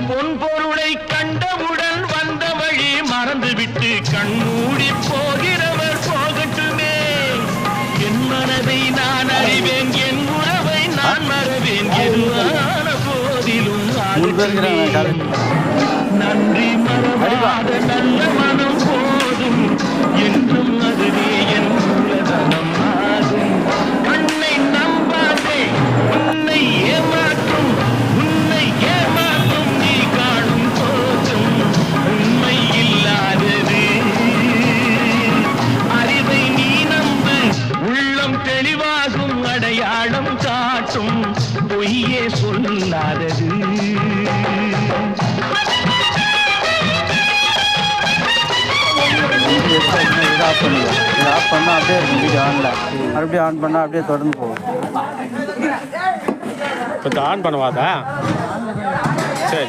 பொன் பொருளை கண்டவுடன் வந்த வழி மறந்துவிட்டு கண்மூடி போகிறவர் போகட்டுமே. என் மனதை நான் அறிவேன், என் உறவை நான் மறவேன், எதுவான போதிலும் நன்றி மறவாத நல்ல மனம் போதும், என்றும் அதுவே என் மூலதனம் ஆகும். கண்ணை நம்பாதே, உன்னை ஏமாற்றும், உன்னை ஏமாற்றும் நீ காணும் போதும் உண்மை இல்லாதது. அறிவை நீ நம்பு, உள்ளம் தெளிவாகும், அடையாளம் காட்டும், பொய்யே சொல்லாதது. ஆஃப் பண்ணால் அப்படியே இருக்கும் வீடியோ ஆனில், மறுபடியும் ஆன் பண்ணால் அப்படியே தொடர்ந்து போகும். இப்போ ஆன் பண்ணவாதா? சரி.